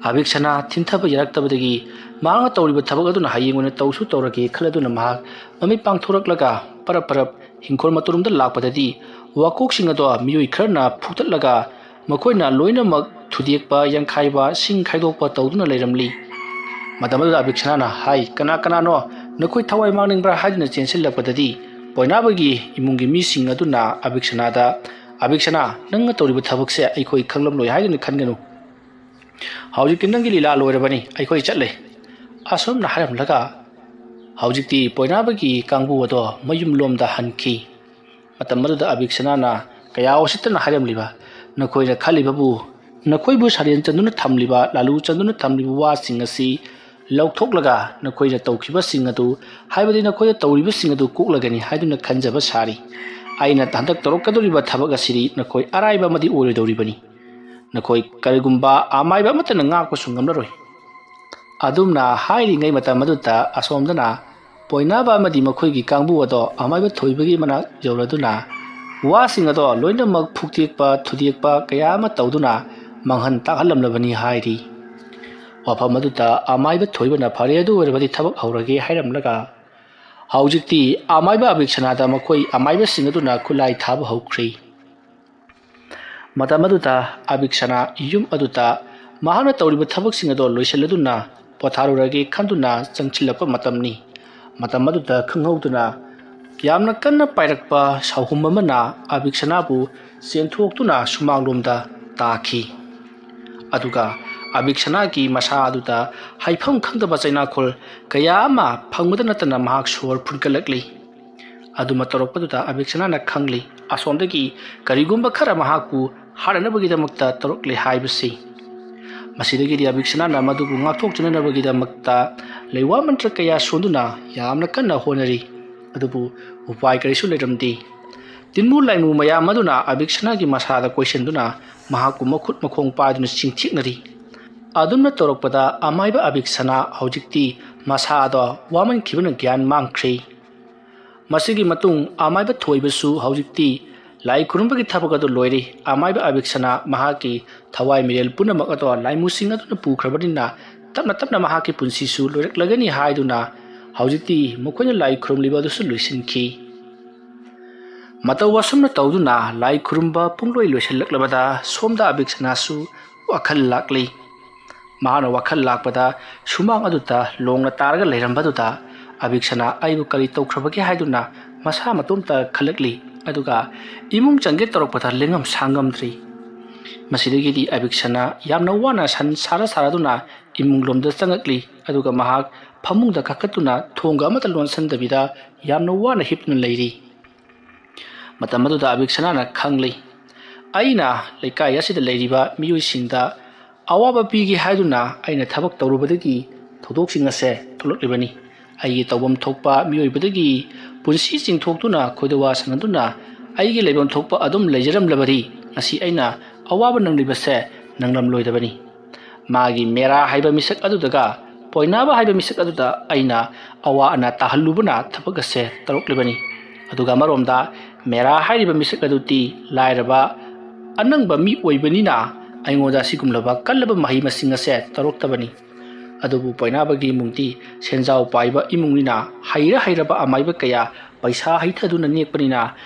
ꯑꯕꯤꯛꯁꯅꯥ ꯊꯤꯟꯊꯕ ꯌꯥꯔꯛꯇꯕꯗꯒꯤ ꯃꯍꯥꯛꯅ ꯇꯧꯔꯤꯕ ꯊꯕꯛ ꯑꯗꯨꯅ ꯍꯌꯦꯡ ꯑꯣꯏꯅ ꯇꯧꯁꯨ ꯇꯧꯔꯒꯦ ꯈꯜꯂꯗꯨꯅ ꯃꯍꯥꯛ ꯃꯃꯤꯠ ꯄꯥꯡꯊꯣꯔꯛꯂꯒ ꯄꯔꯞ ꯍꯤꯡꯈꯣꯜ ꯃꯇꯣꯟꯗ ꯂꯥꯛꯄꯗꯗꯤ ꯋꯥꯀꯣꯛꯁꯤꯡ ꯑꯗꯣ ꯃꯤꯑꯣꯏ ꯈꯔꯅ ꯐꯨꯛꯇꯠꯂꯒ ꯃꯈꯣꯏꯅ ꯂꯣꯏꯅꯃꯛ ꯊꯨꯗꯦꯛꯄ ꯌꯥꯡꯈꯥꯏꯕ ꯁꯤꯡ ꯈꯥꯏꯗꯣꯛꯄ ꯇꯧꯗꯨꯅ ꯂꯩꯔꯝꯂꯤ ꯃꯇꯝ ꯑꯗꯨꯗ ꯑꯕꯤꯛꯁꯅꯥꯅ ꯍꯥꯏ ꯀꯅꯥꯅꯣ ꯅꯈꯣꯏ ꯊꯋꯥꯏ ꯃꯥꯡꯅꯤꯡꯕ꯭ꯔꯥ ꯍꯥꯏꯗꯨꯅ ꯆꯦꯟꯁꯤꯜꯂꯛꯄꯗꯗꯤ ꯄꯣꯏꯅꯥꯕꯒꯤ ꯏꯃꯨꯡꯒꯤ ꯃꯤꯁꯤꯡ ꯑꯗꯨꯅ ꯑꯕꯤꯛꯁꯅꯥꯗ ꯑꯕꯤꯛꯁꯅꯥ ꯅꯪꯅ ꯇꯧꯔꯤꯕ ꯊꯕꯛꯁꯦ ꯑꯩꯈꯣꯏ ꯈꯪꯂꯝꯂꯣꯏ ꯍꯥꯏꯗꯨꯅ ꯈꯟꯒꯅꯨ ꯍꯧꯖꯤꯛꯇꯤ ꯅꯪꯒꯤ ꯂꯤꯂꯥ ꯂꯣꯏꯔꯕꯅꯤ ꯑꯩꯈꯣꯏ ꯆꯠꯂꯦ ꯑꯁꯨꯝꯅ ꯍꯥꯏꯔꯝꯂꯒ ꯍꯧꯖꯤꯛꯇꯤ ꯄꯣꯏꯅꯥꯕꯒꯤ ꯀꯥꯡꯕꯨ ꯑꯗꯣ ꯃꯌꯨꯝꯂꯣꯝꯗ ꯍꯟꯈꯤ ꯃꯇꯝ ꯑꯗꯨꯗ ꯑꯕꯤꯛꯁꯅꯥꯅ ꯀꯌꯥ ꯎꯁꯤꯠꯇꯅ ꯍꯥꯏꯔꯝꯂꯤꯕ ꯅꯈꯣꯏꯅ ꯈꯜꯂꯤꯕꯕꯨ ꯅꯈꯣꯏꯕꯨ ꯁꯥꯔꯦꯟ ꯆꯟꯗꯨꯅ ꯊꯝꯂꯤꯕ ꯂꯥꯂꯨ ꯆꯟꯗꯨꯅ ꯊꯝꯂꯤꯕ ꯋꯥꯁꯤꯡ ꯑꯁꯤ ꯂꯧꯊꯣꯛꯂꯒ ꯅꯈꯣꯏꯅ ꯇꯧꯈꯤꯕꯁꯤꯡ ꯑꯗꯨ ꯍꯥꯏꯕꯗꯤ ꯅꯈꯣꯏꯅ ꯇꯧꯔꯤꯕꯁꯤꯡ ꯑꯗꯨ ꯀꯣꯛꯂꯒꯅꯤ ꯍꯥꯏꯗꯨꯅ ꯈꯟꯖꯕ ꯁꯥꯔꯤ ꯑꯩꯅ ꯍꯟꯗꯛ ꯇꯧꯔꯛꯀꯗꯧꯔꯤꯕ ꯊꯕꯛ ꯑꯁꯤꯗꯤ ꯅꯈꯣꯏ ꯑꯔꯥꯏꯕ ꯑꯃꯗꯤ ꯑꯣꯏꯔꯣꯏꯗꯧꯔꯤꯕꯅꯤ ꯅꯈꯣꯏ ꯀꯔꯤꯒꯨꯝꯕ ꯑꯃꯥꯏꯕ ꯑꯃꯠꯇꯅ ꯉꯥꯛꯄꯁꯨ ꯉꯝꯂꯔꯣꯏ ꯑꯗꯨꯝꯅ ꯍꯥꯏꯔꯤꯉꯩ ꯃꯇꯝ ꯑꯗꯨꯗ ꯑꯁꯣꯝꯗꯅ ꯄꯣꯏꯅꯥꯕ ꯑꯃꯗꯤ ꯃꯈꯣꯏꯒꯤ ꯀꯥꯡꯕꯨ ꯑꯗꯣ ꯑꯃꯥꯏꯕ ꯊꯣꯏꯕꯒꯤ ꯃꯅꯥꯛ ꯌꯧꯔꯗꯨꯅ ꯋꯥꯁꯤꯡ ꯑꯗꯣ ꯂꯣꯏꯅꯃꯛ ꯐꯨꯛꯇꯦꯛꯄ ꯊꯨꯗꯦꯛꯄ ꯀꯌా ꯑꯃ ꯇꯧꯗꯨꯅ ꯃꯥꯡꯍꯟ ꯇꯥꯛꯍꯜꯂꯝꯂꯕꯅꯤ ꯍꯥꯏꯔꯤ ꯋꯥꯐꯝ ꯑꯗꯨꯗ ꯑꯃꯥꯏꯕ ꯊꯣꯏꯕꯅ ꯐꯔꯦ ꯑꯗꯨ ꯑꯣꯏꯔꯕꯗꯤ ꯊꯕꯛ ꯍꯧꯔꯒꯦ ꯍꯥꯏꯔꯝꯂꯒ ꯍꯧꯖꯤꯛꯇꯤ ꯑꯃꯥꯏꯕ ꯑꯕꯤꯛꯁꯅꯥꯗ ꯃꯈꯣꯏ ꯑꯃꯥꯏꯕꯁꯤꯡ ꯑꯗꯨꯅ ꯈꯨꯠꯂꯥꯏ ꯊꯥꯕ ꯍꯧꯈ꯭ꯔꯦ ꯃꯇꯝ ꯑꯗꯨꯗ ꯑꯕꯤꯛꯁꯅꯥ ꯌꯨꯝ ꯑꯗꯨꯗ ꯃꯍꯥꯛꯅ ꯇꯧꯔꯤꯕ ꯊꯕꯛꯁꯤꯡ ꯑꯗꯣ ꯂꯣꯏꯁꯤꯜꯂꯗꯨꯅ ꯄꯣꯊꯥꯔꯨꯔꯒꯦ ꯈꯟꯗꯨꯅ ꯆꯪꯁꯤꯜꯂꯛꯄ ꯃꯇꯝꯅꯤ ꯃꯇꯝ ꯑꯗꯨꯗ ꯈꯪꯍꯧꯗꯨꯅ ꯌꯥꯝꯅ ꯀꯟꯅ ꯄꯥꯏꯔꯛꯄ ꯁꯥꯎꯍꯨꯝ ꯑꯃꯅ ꯑꯕꯤꯛꯁꯅꯥꯕꯨ ꯆꯦꯟꯊꯣꯛꯇꯨꯅ ꯁꯨꯃꯥꯡꯂꯣꯝꯗ ꯇꯥꯈꯤ ꯑꯗꯨꯒ ꯑꯕꯤꯛꯁꯅꯥꯒꯤ ꯃꯁꯥ ꯑꯗꯨꯗ ꯍꯥꯏꯐꯝ ꯈꯪꯗꯕ ꯆꯩꯅꯥꯈꯣꯜ ꯀꯌꯥ ꯑꯃ ꯐꯪꯕꯗ ꯅꯠꯇꯅ ꯃꯍꯥꯛ ꯁꯣꯔ ꯐꯨꯟꯒꯠꯂꯛꯂꯤ ꯑꯗꯨꯃ ꯇꯧꯔꯛꯄꯗꯨꯗ ꯑꯕꯤꯛꯁꯅꯥꯅ ꯈꯪꯂꯤ ꯑꯁꯣꯝꯗꯒꯤ ꯀꯔꯤꯒꯨꯝꯕ ꯈꯔ ꯃꯍꯥꯛꯄꯨ ꯍꯥꯠꯅꯅꯕꯒꯤꯗꯃꯛꯇ ꯇꯧꯔꯛꯂꯤ ꯍꯥꯏꯕꯁꯤ ꯃꯁꯤꯗꯒꯤꯗꯤ ꯑꯕꯤꯛꯁꯅꯥꯅ ꯃꯗꯨꯕꯨ ꯉꯥꯛꯊꯣꯛꯆꯅꯅꯕꯒꯤꯗꯃꯛꯇ ꯂꯩꯋꯥ ꯃꯟꯇ꯭ꯔ ꯀꯌꯥ ꯁꯣꯟꯗꯨꯅ ꯌꯥꯝꯅ ꯀꯟꯅ ꯍꯣꯠꯅꯔꯤ ꯑꯗꯨꯕꯨ ꯎꯄꯥꯏ ꯀꯔꯤꯁꯨ ꯂꯩꯔꯝꯗꯦ ꯇꯤꯟꯃꯨ ꯂꯥꯏꯃꯨ ꯃꯌꯥꯝ ꯑꯗꯨꯅ ꯑꯕꯤꯛꯁꯅꯥꯒꯤ ꯃꯁꯥꯗ ꯀꯣꯏꯁꯤꯟꯗꯨꯅ ꯃꯍꯥꯛꯄꯨ ꯃꯈꯨꯠ ꯃꯈꯣꯡ ꯄꯥꯏꯗꯨꯅ ꯆꯤꯡꯊꯤꯛꯅꯔꯤ ꯑꯗꯨꯝꯅ ꯇꯧꯔꯛꯄꯗ ꯑꯃꯥꯏꯕ ꯑꯕꯤꯛꯁꯅꯥ ꯍꯧꯖꯤꯛꯇꯤ ꯃꯁꯥꯗ ꯋꯥꯃꯟꯈꯤꯕꯅ ꯒ꯭ꯌꯥꯟ ꯃꯥꯡꯈ꯭ꯔꯦ ꯃꯁꯤꯒꯤ ꯃꯇꯨꯡ ꯑꯃꯥꯏꯕ ꯊꯣꯏꯕꯁꯨ ꯍꯧꯖꯤꯛꯇꯤ ꯂꯥꯏ ꯈꯨꯔꯨꯝꯕꯒꯤ ꯊꯕꯛ ꯑꯗꯨ ꯂꯣꯏꯔꯦ ꯑꯃꯥꯏꯕ ꯑꯕꯤꯛꯁꯅꯥ ꯃꯍꯥꯛꯀꯤ ꯊꯋꯥꯏ ꯃꯤꯔꯦꯜ ꯄꯨꯝꯅꯃꯛ ꯑꯗꯣ ꯂꯥꯏꯃꯨꯁꯤꯡ ꯑꯗꯨꯅ ꯄꯨꯈ꯭ꯔꯕꯅꯤꯅ ꯇꯞꯅ ꯃꯍꯥꯛꯀꯤ ꯄꯨꯟꯁꯤꯁꯨ ꯂꯣꯏꯔꯛꯂꯒꯅꯤ ꯍꯥꯏꯗꯨꯅ ꯍꯧꯖꯤꯛꯇꯤ ꯃꯈꯣꯏꯅ ꯂꯥꯏ ꯈꯨꯔꯨꯝꯂꯤꯕ ꯑꯗꯨꯁꯨ ꯂꯣꯏꯁꯤꯟꯈꯤ ꯃꯇꯧ ꯑꯁꯨꯝꯅ ꯇꯧꯗꯨꯅ ꯂꯥꯏ ꯈꯨꯔꯨꯝꯕ ꯄꯨꯡꯂꯣꯏ ꯂꯣꯏꯁꯤꯜꯂꯛꯂꯕꯗ ꯁꯣꯝꯗ ꯑꯕꯤꯛꯁꯅꯥꯁꯨ ꯋꯥꯈꯜ ꯂꯥꯛꯂꯤ꯫ ꯃꯍꯥꯛꯅ ꯋꯥꯈꯜ ꯂꯥꯛꯄꯗ ꯁꯨꯃꯥꯡ ꯑꯗꯨꯗ ꯂꯣꯡꯅ ꯇꯥꯔꯒ ꯂꯩꯔꯝꯕꯗꯨꯗ ꯑꯕꯤꯛꯁꯅꯥ ꯑꯩꯕꯨ ꯀꯔꯤ ꯇꯧꯈ꯭ꯔꯕꯒꯦ ꯍꯥꯏꯗꯨꯅ ꯃꯁꯥ ꯃꯇꯣꯝꯇ ꯈꯜꯂꯛꯂꯤ ꯑꯗꯨꯒ ꯏꯃꯨꯡ ꯆꯪꯒꯦ ꯇꯧꯔꯛꯄꯗ ꯂꯦꯡꯉꯝ ꯁꯥꯉꯝꯗ꯭ꯔꯤ꯫ ꯃꯁꯤꯗꯒꯤꯗꯤ ꯑꯕꯤꯛꯁꯅꯥ ꯌꯥꯝꯅ ꯋꯥꯅ ꯁꯟ ꯁꯥꯔꯗꯨꯅ ꯏꯃꯨꯡ ꯂꯣꯝꯗ ꯆꯪꯉꯛꯂꯤ ꯑꯗꯨꯒ ꯃꯍꯥꯛ ꯐꯃꯨꯡꯗ ꯀꯥꯈꯠꯇꯨꯅ ꯊꯣꯡꯒ ꯑꯃꯠꯇ ꯂꯣꯟꯁꯤꯟꯗꯕꯤꯗ ꯌꯥꯝꯅ ꯋꯥꯅ ꯍꯤꯞꯇꯨꯅ ꯂꯩꯔꯤ꯫ ꯃꯇꯝ ꯑꯗꯨꯗ ꯑꯕꯤꯛꯁꯅꯥꯅ ꯈꯪꯂꯤ ꯑꯩꯅ ꯂꯩꯀꯥꯏ ꯑꯁꯤꯗ ꯂꯩꯔꯤꯕ ꯃꯤꯑꯣꯏꯁꯤꯡꯗ ꯑꯋꯥꯕ ꯄꯤꯒꯦ ꯍꯥꯏꯗꯨꯅ ꯑꯩꯅ ꯊꯕꯛ ꯇꯧꯔꯨꯕꯗꯒꯤ ꯊꯧꯗꯣꯛꯁꯤꯡ ꯑꯁꯦ ꯊꯣꯛꯂꯛꯂꯤꯕꯅꯤ꯫ ꯑꯩꯒꯤ ꯇꯧꯐꯝ ꯊꯣꯛꯄ ꯃꯤꯑꯣꯏꯕꯗꯒꯤ ꯄꯨꯟꯁꯤ ꯆꯤꯡꯊꯣꯛꯇꯨꯅ ꯈꯣꯏꯗꯧ ꯁꯥꯟꯅꯗꯨꯅ ꯑꯩꯒꯤ ꯂꯩꯐꯝ ꯊꯣꯛꯄ ꯑꯗꯨꯝ ꯂꯩꯖꯔꯝꯂꯕꯗꯤ ꯉꯁꯤ ꯑꯩꯅ ꯑꯋꯥꯕ ꯅꯪꯂꯤꯕꯁꯦ ꯅꯪꯂꯝꯂꯣꯏꯗꯕꯅꯤ꯫ ꯃꯥꯒꯤ ꯃꯦꯔꯥ ꯍꯥꯏꯕ ꯃꯤꯁꯛ ꯑꯗꯨꯗꯒ ꯄꯣꯏꯅꯥꯕ ꯍꯥꯏꯕ ꯃꯤꯁꯛ ꯑꯗꯨꯗ ꯑꯩꯅ ꯑꯋꯥ ꯑꯅꯥ ꯇꯥꯍꯜꯂꯨꯕꯅ ꯊꯕꯛ ꯑꯁꯦ ꯇꯧꯔꯛꯂꯤꯕꯅꯤ꯫ ꯑꯗꯨꯒ ꯑꯃꯔꯣꯝꯗ ꯃꯦꯔꯥ ꯍꯥꯏꯔꯤꯕ ꯃꯤꯁꯛ ꯑꯗꯨꯗꯤ ꯂꯥꯏꯔꯕ ꯑꯅꯪꯕ ꯃꯤ ꯑꯣꯏꯕꯅꯤꯅ ꯑꯩꯉꯣꯟꯗ ꯑꯁꯤꯒꯨꯝꯂꯕ ꯀꯜꯂꯕ ꯃꯍꯩ ꯃꯁꯤꯡ ꯑꯁꯦ ꯇꯧꯔꯛꯇꯕꯅꯤ꯫ ꯑꯗꯨꯕꯨ ꯄꯣꯏꯅꯥꯕꯒꯤ ꯏꯃꯨꯡꯗꯤ ꯁꯦꯟꯖꯥꯎ ꯄꯥꯏꯕ ꯏꯃꯨꯡꯅꯤꯅ ꯍꯩꯔꯕ ꯑꯃꯥꯏꯕ ꯀꯌꯥ ꯄꯩꯁꯥ ꯍꯩꯊꯗꯨꯅ ꯅꯦꯛꯄꯅꯤꯅ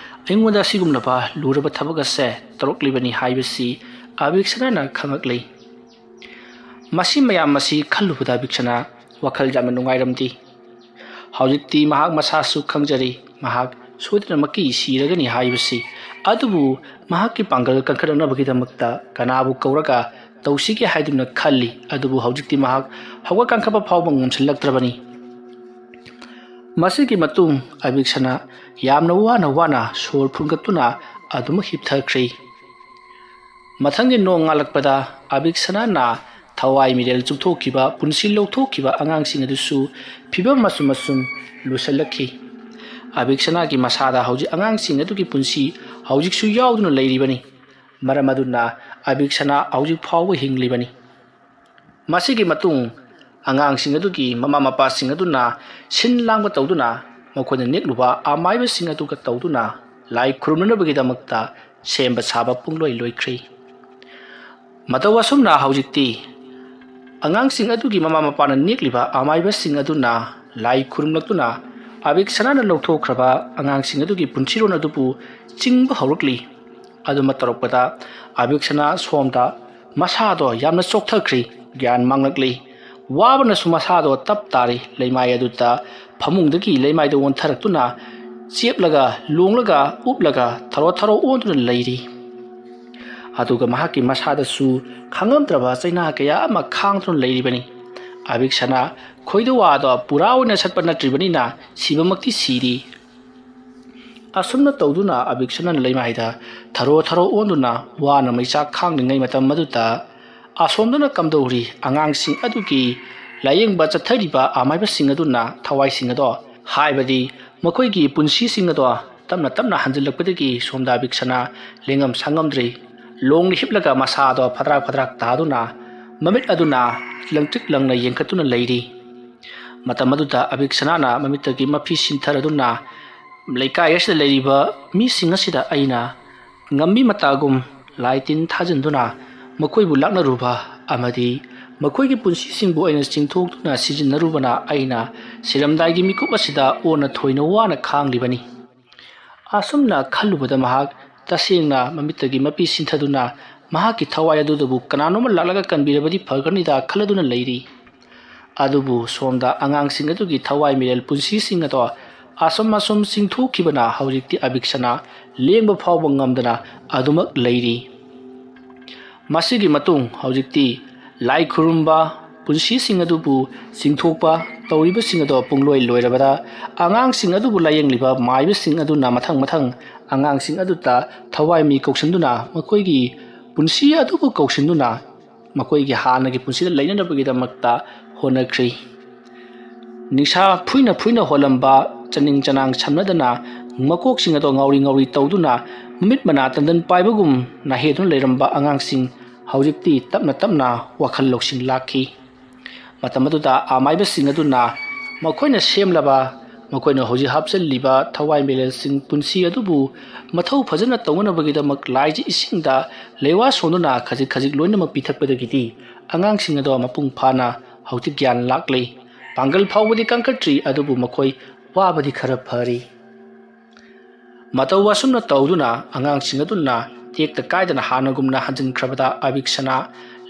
ꯑꯩꯉꯣꯟꯗ ꯑꯁꯤꯒꯨꯝꯂꯕ ꯂꯨꯔꯕ ꯊꯕꯛ ꯑꯁꯦ ꯇꯧꯔꯛꯂꯤꯕꯅꯤ ꯍꯥꯏꯕꯁꯤ ꯑꯕꯤꯛꯁꯅꯥꯅ ꯈꯪꯂꯛꯂꯤ꯫ ꯃꯁꯤ ꯃꯌꯥꯝ ꯑꯁꯤ ꯈꯜꯂꯨꯕꯗ ꯑꯕꯤꯛꯁꯅꯥ ꯋꯥꯈꯜ ꯌꯥꯝꯅ ꯅꯨꯡꯉꯥꯏꯔꯝꯗꯦ꯫ ꯍꯧꯖꯤꯛꯇꯤ ꯃꯍꯥꯛ ꯃꯁꯥꯁꯨ ꯈꯪꯖꯔꯤ ꯃꯍꯥꯛ ꯁꯣꯏꯗꯅꯃꯛꯀꯤ ꯁꯤꯔꯒꯅꯤ ꯍꯥꯏꯕꯁꯤ꯫ ꯑꯗꯨꯕꯨ ꯃꯍꯥꯛꯀꯤ ꯄꯥꯡꯒꯜ ꯀꯟꯈꯠꯅꯕꯒꯤꯗꯃꯛꯇ ꯀꯅꯥꯕꯨ ꯀꯧꯔꯒ ꯇꯧꯁꯤꯒꯦ ꯍꯥꯏꯗꯨꯅ ꯈꯜꯂꯤ ꯑꯗꯨꯕꯨ ꯍꯧꯖꯤꯛꯇꯤ ꯃꯍꯥꯛ ꯍꯧꯒꯠ ꯀꯥꯡꯈꯠꯄ ꯐꯥꯎꯕ ꯉꯝꯁꯤꯜꯂꯛꯇ꯭ꯔꯕꯅꯤ꯫ ꯃꯁꯤꯒꯤ ꯃꯇꯨꯡ ꯑꯕꯤꯛꯁꯅꯥ ꯌꯥꯝꯅ ꯋꯥꯅ ꯁꯣꯔ ꯐꯨꯟꯒꯠꯇꯨꯅ ꯑꯗꯨꯃꯛ ꯍꯤꯞꯊꯈ꯭ꯔꯦ꯫ ꯃꯊꯪꯒꯤ ꯅꯣꯡ ꯉꯥꯜꯂꯛꯄꯗ ꯑꯕꯤꯛꯁꯅꯥꯅ ꯊꯋꯥꯏ ꯃꯤꯔꯦꯜ ꯆꯨꯞꯊꯣꯛꯈꯤꯕ ꯄꯨꯟꯁꯤ ꯂꯧꯊꯣꯛꯈꯤꯕ ꯑꯉꯥꯡꯁꯤꯡ ꯑꯗꯨꯁꯨ ꯐꯤꯕꯝ ꯑꯁꯨꯝ ꯂꯨꯁꯜꯂꯛꯈꯤ꯫ ꯑꯕꯤꯛꯁꯅꯥꯒꯤ ꯃꯁꯥꯗ ꯍꯧꯖꯤꯛ ꯑꯉꯥꯡꯁꯤꯡ ꯑꯗꯨꯒꯤ ꯄꯨꯟꯁꯤ ꯍꯧꯖꯤꯛꯁꯨ ꯌꯥꯎꯗꯨꯅ ꯂꯩꯔꯤꯕꯅꯤ꯫ ꯃꯔꯝ ꯑꯗꯨꯅ ꯑꯕꯤꯛꯁꯅꯥ ꯍꯧꯖꯤꯛ ꯐꯥꯎꯕ ꯍꯤꯡꯂꯤꯕꯅꯤ꯫ ꯃꯁꯤꯒꯤ ꯃꯇꯨꯡ ꯑꯉꯥꯡꯁꯤꯡ ꯑꯗꯨꯒꯤ ꯃꯃꯥ ꯃꯄꯥꯁꯤꯡ ꯑꯗꯨꯅ ꯁꯤꯟ ꯂꯥꯡꯕ ꯇꯧꯗꯨꯅ ꯃꯈꯣꯏꯅ ꯅꯦꯛꯂꯨꯕ ꯑꯃꯥꯏꯕꯁꯤꯡ ꯑꯗꯨꯒ ꯇꯧꯗꯨꯅ ꯂꯥꯏ ꯈꯨꯔꯨꯝꯅꯕꯒꯤꯗꯃꯛꯇ ꯁꯦꯝꯕ ꯁꯥꯕ ꯄꯨꯡꯂꯣꯏ ꯂꯣꯏꯈ꯭ꯔꯦ꯫ ꯃꯇꯧ ꯑꯁꯨꯝꯅ ꯍꯧꯖꯤꯛꯇꯤ ꯑꯉꯥꯡꯁꯤꯡ ꯑꯗꯨꯒꯤ ꯃꯃꯥ ꯃꯄꯥꯅ ꯅꯦꯛꯂꯤꯕ ꯑꯃꯥꯏꯕꯁꯤꯡ ꯑꯗꯨꯅ ꯂꯥꯏ ꯈꯨꯔꯨꯝꯂꯛꯇꯨꯅ ꯑꯕꯤꯛꯁꯅꯥꯅ ꯂꯧꯊꯣꯛꯈ꯭ꯔꯕ ꯑꯉꯥꯡꯁꯤꯡ ꯑꯗꯨꯒꯤ ꯄꯨꯟꯁꯤꯔꯣꯟ ꯑꯗꯨꯕꯨ ꯆꯤꯡꯕ ꯍꯧꯔꯛꯂꯤ꯫ ꯑꯗꯨꯃ ꯇꯧꯔꯛꯄꯗ ꯑꯕꯤꯛꯁꯅꯥ ꯁꯣꯝꯗ ꯃꯁꯥꯗꯣ ꯌꯥꯝꯅ ꯆꯣꯛꯊꯈ꯭ꯔꯤ ꯒ꯭ꯌꯥꯟ ꯃꯥꯡꯂꯛꯂꯤ꯫ ꯋꯥꯕꯅꯁꯨ ꯃꯁꯥꯗꯣ ꯇꯞ ꯇꯥꯔꯤ ꯂꯩꯃꯥꯏ ꯑꯗꯨꯗ ꯐꯃꯨꯡꯗꯒꯤ ꯂꯩꯃꯥꯏꯗ ꯑꯣꯟꯊꯔꯛꯇꯨꯅ ꯆꯦꯞꯂꯒ ꯂꯣꯡꯂꯒ ꯎꯞꯂꯒ ꯊꯔꯣ ꯑꯣꯟꯗꯨꯅ ꯂꯩꯔꯤ꯫ ꯑꯗꯨꯒ ꯃꯍꯥꯛꯀꯤ ꯃꯁꯥꯗꯁꯨ ꯈꯪꯉꯝꯗ꯭ꯔꯕ ꯆꯩꯅꯥ ꯀꯌꯥ ꯑꯃ ꯈꯥꯡꯗꯨꯅ ꯂꯩꯔꯤꯕꯅꯤ꯫ ꯑꯕꯤꯛꯁꯅꯥ ꯈꯣꯏꯗꯧꯗꯣ ꯄꯨꯔꯥ ꯑꯣꯏꯅ ꯁꯠꯄ ꯅꯠꯇ꯭ꯔꯤꯕꯅꯤꯅ ꯁꯤꯕꯃꯛꯇꯤ ꯁꯤꯔꯤ꯫ ꯑꯁꯨꯝꯅ ꯇꯧꯗꯨꯅ ꯑꯕꯤꯛꯁꯅꯥꯅ ꯂꯩꯃꯥꯏꯗ ꯊꯔꯣ ꯑꯣꯟꯗꯨꯅ ꯋꯥꯅ ꯃꯩꯆꯥꯛ ꯈꯥꯡꯂꯤꯉꯩ ꯃꯇꯝ ꯑꯗꯨꯗ ꯑꯁꯣꯝꯗꯅ ꯀꯝꯗꯧꯔꯤ ꯑꯉꯥꯡꯁꯤꯡ ꯑꯗꯨꯒꯤ ꯂꯥꯌꯦꯡꯕ ꯆꯠꯊꯔꯤꯕ ꯑꯃꯥꯏꯕꯁꯤꯡ ꯑꯗꯨꯅ ꯊꯋꯥꯏꯁꯤꯡ ꯑꯗꯣ ꯍꯥꯏꯕꯗꯤ ꯃꯈꯣꯏꯒꯤ ꯄꯨꯟꯁꯤꯁꯤꯡ ꯑꯗꯣ ꯇꯞꯅ ꯍꯟꯖꯤꯜꯂꯛꯄꯗꯒꯤ ꯁꯣꯝꯗ ꯑꯕꯤꯛꯁꯅꯥ ꯂꯦꯡꯉꯝ ꯁꯥꯉꯝꯗ꯭ꯔꯤ ꯂꯣꯡꯅ ꯍꯤꯞꯂꯒ ꯃꯁꯥꯗꯣ ꯐꯗ꯭ꯔꯥꯛ ꯇꯥꯗꯨꯅ ꯃꯃꯤꯠ ꯑꯗꯨꯅ ꯂꯪꯇ꯭ꯔꯤꯛ ꯂꯪꯅ ꯌꯦꯡꯈꯠꯇꯨꯅ ꯂꯩꯔꯤ꯫ ꯃꯇꯝ ꯑꯗꯨꯗ ꯑꯕꯤꯛꯁꯅꯥꯅ ꯃꯃꯤꯠꯇꯒꯤ ꯃꯐꯤ ꯁꯤꯟꯊꯔꯗꯨꯅ ꯂꯩꯀꯥꯏ ꯑꯁꯤꯗ ꯂꯩꯔꯤꯕ ꯃꯤꯁꯤꯡ ꯑꯁꯤꯗ ꯑꯩꯅ ꯉꯝꯃꯤ ꯃꯇꯥꯒꯨꯝ ꯂꯥꯏ ꯇꯤꯟ ꯊꯥꯖꯤꯟꯗꯨꯅ ꯃꯈꯣꯏꯕꯨ ꯂꯥꯛꯅꯔꯨꯕ ꯑꯃꯗꯤ ꯃꯈꯣꯏꯒꯤ ꯄꯨꯟꯁꯤꯁꯤꯡꯕꯨ ꯑꯩꯅ ꯆꯤꯡꯊꯣꯛꯇꯨꯅ ꯁꯤꯖꯤꯟꯅꯔꯨꯕꯅ ꯑꯩꯅ ꯁꯤꯔꯝꯗꯥꯏꯒꯤ ꯃꯤꯀꯨꯞ ꯑꯁꯤꯗ ꯑꯣꯟꯅ ꯊꯣꯏꯅ ꯋꯥꯅ ꯈꯥꯡꯂꯤꯕꯅꯤ꯫ ꯑꯁꯨꯝꯅ ꯈꯜꯂꯨꯕꯗ ꯃꯍꯥꯛ ꯇꯁꯦꯡꯅ ꯃꯃꯤꯠꯇꯒꯤ ꯃꯄꯤ ꯁꯤꯟꯊꯗꯨꯅ ꯃꯍꯥꯛꯀꯤ ꯊꯋꯥꯏ ꯑꯗꯨꯗꯕꯨ ꯀꯅꯥꯅꯣꯝꯃ ꯂꯥꯛꯂꯒ ꯀꯟꯕꯤꯔꯕꯗꯤ ꯐꯒꯅꯤꯗ ꯈꯜꯂꯗꯨꯅ ꯂꯩꯔꯤ꯫ ꯑꯗꯨꯕꯨ ꯁꯣꯝꯗ ꯑꯉꯥꯡꯁꯤꯡ ꯑꯗꯨꯒꯤ ꯊꯋꯥꯏ ꯃꯤꯔꯦꯜ ꯄꯨꯟꯁꯤꯁꯤꯡ ꯑꯗꯣ ꯑꯁꯨꯝ ꯆꯤꯡꯊꯣꯛꯈꯤꯕꯅ ꯍꯧꯖꯤꯛꯇꯤ ꯑꯕꯤꯛꯁꯅꯥ ꯂꯦꯡꯕ ꯐꯥꯎꯕ ꯉꯝꯗꯅ ꯑꯗꯨꯃꯛ ꯂꯩꯔꯤ꯫ ꯃꯁꯤꯒꯤ ꯃꯇꯨꯡ ꯍꯧꯖꯤꯛꯇꯤ ꯂꯥꯏ ꯈꯨꯔꯨꯝꯕ ꯄꯨꯟꯁꯤꯁꯤꯡ ꯑꯗꯨꯕꯨ ꯆꯤꯡꯊꯣꯛꯄ ꯇꯧꯔꯤꯕꯁꯤꯡ ꯑꯗꯣ ꯄꯨꯡꯂꯣꯏ ꯂꯣꯏꯔꯕꯗ ꯑꯉꯥꯡꯁꯤꯡ ꯑꯗꯨꯕꯨ ꯂꯥꯌꯦꯡꯂꯤꯕ ꯃꯥꯏꯕꯁꯤꯡ ꯑꯗꯨꯅ ꯃꯊꯪ ꯑꯉꯥꯡꯁꯤꯡ ꯑꯗꯨꯗ ꯊꯋꯥꯏ ꯃꯤ ꯀꯧꯁꯤꯟꯗꯨꯅ ꯃꯈꯣꯏꯒꯤ ꯄꯨꯟꯁꯤ ꯑꯗꯨꯕꯨ ꯀꯧꯁꯤꯟꯗꯨꯅ ꯃꯈꯣꯏꯒꯤ ꯍꯥꯟꯅꯒꯤ ꯄꯨꯟꯁꯤꯗ ꯂꯩꯅꯅꯕꯒꯤꯗꯃꯛꯇ ꯍꯣꯠꯅꯈ꯭ꯔꯤ꯫ ꯅꯤꯡꯁꯥ ꯐꯨꯏꯅ ꯍꯣꯜꯂꯝꯕ ꯆꯅꯤꯡ ꯆꯅꯥꯡ ꯁꯝꯅꯗꯅ ꯃꯀꯣꯛꯁꯤꯡ ꯑꯗꯣ ꯉꯥꯎꯔꯤ ꯇꯧꯗꯨꯅ ꯃꯃꯤꯠ ꯃꯅꯥ ꯇꯟꯗꯟ ꯄꯥꯏꯕꯒꯨꯝ ꯅꯥꯍꯦꯗꯨꯅ ꯂꯩꯔꯝꯕ ꯑꯉꯥꯡꯁꯤꯡ ꯍꯧꯖꯤꯛꯇꯤ ꯇꯞꯅ ꯋꯥꯈꯜ ꯂꯧꯁꯤꯡ ꯂꯥꯛꯈꯤ꯫ ꯃꯇꯝ ꯑꯗꯨꯗ ꯑꯃꯥꯏꯕꯁꯤꯡ ꯑꯗꯨꯅ ꯃꯈꯣꯏꯅ ꯁꯦꯝꯂꯕ ꯃꯈꯣꯏꯅ ꯍꯧꯖꯤꯛ ꯍꯥꯞꯆꯤꯜꯂꯤꯕ ꯊꯋꯥꯏ ꯃꯤꯔꯦꯜꯁꯤꯡ ꯄꯨꯟꯁꯤ ꯑꯗꯨꯕꯨ ꯃꯊꯧ ꯐꯖꯅ ꯇꯧꯅꯕꯒꯤꯗꯃꯛ ꯂꯥꯏꯖ ꯏꯁꯤꯡꯗ ꯂꯩꯋꯥ ꯁꯣꯟꯗꯨꯅ ꯈꯖꯤꯛ ꯂꯣꯏꯅꯃꯛ ꯄꯤꯊꯛꯄꯗꯒꯤꯗꯤ ꯑꯉꯥꯡꯁꯤꯡ ꯑꯗꯣ ꯃꯄꯨꯡ ꯐꯥꯅ ꯍꯧꯖꯤꯛ ꯒ꯭ꯌꯥꯟ ꯂꯥꯛꯂꯤ꯫ ꯄꯥꯡꯒꯜ ꯐꯥꯎꯕꯗꯤ ꯀꯟꯈꯠꯇ꯭ꯔꯤ ꯑꯗꯨꯕꯨ ꯃꯈꯣꯏ ꯋꯥꯕꯗꯤ ꯈꯔ ꯐꯔꯤ꯫ ꯃꯇꯧ ꯑꯁꯨꯝꯅ ꯇꯧꯗꯨꯅ ꯑꯉꯥꯡꯁꯤꯡ ꯑꯗꯨꯅ ꯇꯦꯛꯇ ꯀꯥꯏꯗꯅ ꯍꯥꯟꯅꯒꯨꯝꯅ ꯍꯟꯖꯤꯟꯈ꯭ꯔꯕꯗ ꯑꯕꯤꯛꯁꯅꯥ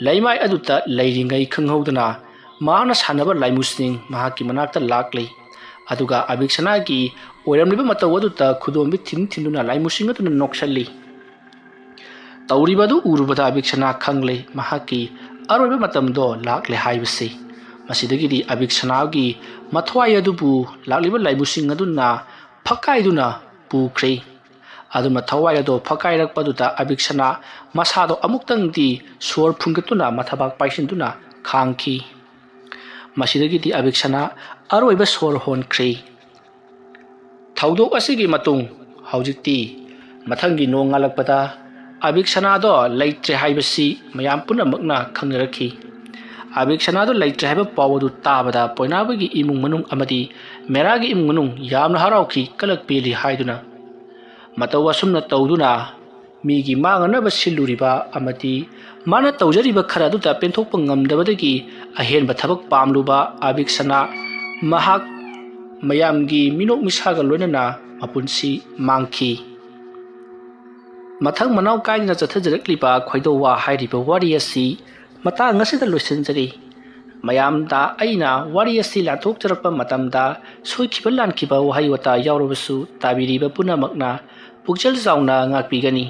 ꯂꯩꯃꯥꯏ ꯑꯗꯨꯗ ꯂꯩꯔꯤꯉꯩ ꯈꯪꯍꯧꯗꯅ ꯃꯍꯥꯛꯅ ꯁꯥꯟꯅꯕ ꯂꯥꯏꯃꯨꯁꯤꯡ ꯃꯍꯥꯛꯀꯤ ꯃꯅꯥꯛꯇ ꯂꯥꯛꯂꯤ ꯑꯗꯨꯒ ꯑꯕꯤꯛꯁꯅꯥꯒꯤ ꯑꯣꯏꯔꯝꯂꯤꯕ ꯃꯇꯧ ꯑꯗꯨꯗ ꯈꯨꯗꯣꯝꯕꯤ ꯊꯤꯟꯗꯨꯅ ꯂꯥꯏꯃꯨꯁꯤꯡ ꯑꯗꯨꯅ ꯅꯣꯛꯁꯜꯂꯤ ꯇꯧꯔꯤꯕꯗꯨ ꯎꯔꯨꯕꯗ ꯑꯕꯤꯛꯁꯅꯥ ꯈꯪꯂꯦ ꯃꯍꯥꯛꯀꯤ ꯑꯔꯣꯏꯕ ꯃꯇꯝꯗꯣ ꯂꯥꯛꯂꯦ ꯍꯥꯏꯕꯁꯤ ꯃꯁꯤꯗꯒꯤꯗꯤ ꯑꯕꯤꯛꯁꯅꯥꯒꯤ ꯃꯊ꯭ꯋꯥꯏ ꯑꯗꯨꯕꯨ ꯂꯥꯛꯂꯤꯕ ꯂꯥꯏꯃꯨꯁꯤꯡ ꯑꯗꯨꯅ ꯐꯛꯀꯥꯏꯗꯨꯅ ꯄꯨꯈ꯭ꯔꯦ ꯑꯗꯨꯅ ꯊꯋꯥꯏ ꯑꯗꯣ ꯐꯛꯀꯥꯏꯔꯛꯄꯗꯨꯗ ꯑꯕꯤꯛꯁꯅꯥ ꯃꯁꯥꯗꯣ ꯑꯃꯨꯛꯇꯪꯗꯤ ꯁꯣꯔ ꯐꯨꯡꯒꯠꯇꯨꯅ ꯃꯊꯕꯥꯛ ꯄꯥꯏꯁꯤꯟꯗꯨꯅ ꯈꯥꯡꯈꯤ ꯃꯁꯤꯗꯒꯤꯗꯤ ꯑꯕꯤꯛꯁꯅꯥ ꯑꯔꯣꯏꯕ ꯁꯣꯔ ꯍꯣꯟꯈ꯭ꯔꯦ ꯊꯧꯗꯣꯛ ꯑꯁꯤꯒꯤ ꯃꯇꯨꯡ ꯍꯧꯖꯤꯛꯇꯤ ꯃꯊꯪꯒꯤ ꯅꯣꯡ ꯉꯥꯜꯂꯛꯄꯗ ꯑꯕꯤꯛꯁꯅꯥꯗꯣ ꯂꯩꯇ꯭ꯔꯦ ꯍꯥꯏꯕꯁꯤ ꯃꯌꯥꯝ ꯄꯨꯝꯅꯃꯛꯅ ꯈꯪꯅꯔꯛꯈꯤ ꯑꯕꯤꯛꯁꯅꯥꯗꯣ ꯂꯩꯇ꯭ꯔꯦ ꯍꯥꯏꯕ ꯄꯥꯎ ꯑꯗꯨ ꯇꯥꯕꯗ ꯄꯣꯏꯅꯥꯕꯒꯤ ꯏꯃꯨꯡ ꯃꯅꯨꯡ ꯑꯃꯗꯤ ꯃꯦꯔꯥꯒꯤ ꯏꯃꯨꯡ ꯃꯅꯨꯡ ꯌꯥꯝꯅ ꯍꯔꯥꯎꯈꯤ ꯀꯂꯛ ꯄꯦꯜꯂꯤ ꯍꯥꯏꯗꯨꯅ ꯃꯇꯧ ꯑꯁꯨꯝꯅ ꯇꯧꯗꯨꯅ ꯃꯤꯒꯤ ꯃꯥꯡꯅꯅꯕ ꯁꯤꯜꯂꯨꯔꯤꯕ ꯑꯃꯗꯤ ꯃꯥꯅ ꯇꯧꯖꯔꯤꯕ ꯈꯔ ꯑꯗꯨꯗ ꯄꯦꯟꯊꯣꯛꯄ ꯉꯝꯗꯕꯗꯒꯤ ꯑꯍꯦꯟꯕ ꯊꯕꯛ ꯄꯥꯝꯂꯨꯕ ꯑꯕꯤꯛꯁꯅꯥ ꯃꯍꯥꯛ ꯃꯌꯥꯝꯒꯤ ꯃꯤꯅꯣꯛ ꯃꯤꯁꯥꯒ ꯂꯣꯏꯅꯅ ꯃꯄꯨꯟꯁꯤ ꯃꯥꯡꯈꯤ ꯃꯊꯪ ꯃꯅꯥꯎ ꯀꯥꯏꯗꯅ ꯆꯠꯊꯖꯔꯛꯂꯤꯕ ꯈꯣꯏꯗꯧꯋꯥ ꯍꯥꯏꯔꯤꯕ ꯋꯥꯔꯤ ꯑꯁꯤ ꯃꯇꯥꯡ ꯑꯁꯤꯗ ꯂꯣꯏꯁꯤꯟꯖꯔꯤ ꯃꯌꯥꯝꯗ ꯑꯩꯅ ꯋꯥꯔꯤ ꯑꯁꯤ ꯂꯥꯟꯊꯣꯛꯆꯔꯛꯄ ꯃꯇꯝꯗ ꯁꯣꯏꯈꯤꯕ ꯂꯥꯟꯈꯤꯕ ꯋꯥꯍꯩ ꯋꯥꯇꯥ ꯌꯥꯎꯔꯕꯁꯨ ꯇꯥꯕꯤꯔꯤꯕ ꯄꯨꯝꯅꯃꯛꯅ ꯄꯨꯛꯆꯦꯜ ꯆꯥꯎꯅ ꯉꯥꯛꯄꯤꯒꯅꯤ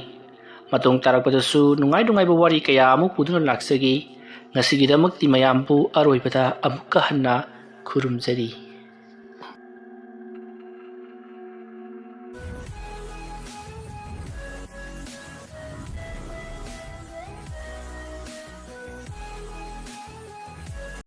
ꯃꯇꯨꯡ ꯇꯥꯔꯛꯄꯗꯁꯨ ꯅꯨꯡꯉꯥꯏ ꯅꯨꯡꯉꯥꯏꯕ ꯋꯥꯔꯤ ꯀꯌꯥ ꯑꯃꯨꯛ ꯄꯨꯗꯨꯅ ꯂꯥꯛꯆꯒꯦ ꯉꯁꯤꯒꯤꯗꯃꯛꯇꯤ ꯃꯌꯥꯝꯕꯨ ꯑꯔꯣꯏꯕꯗ ꯑꯃꯨꯛꯀ ꯍꯟꯅ ꯈꯨꯔꯨꯝꯖꯔꯤ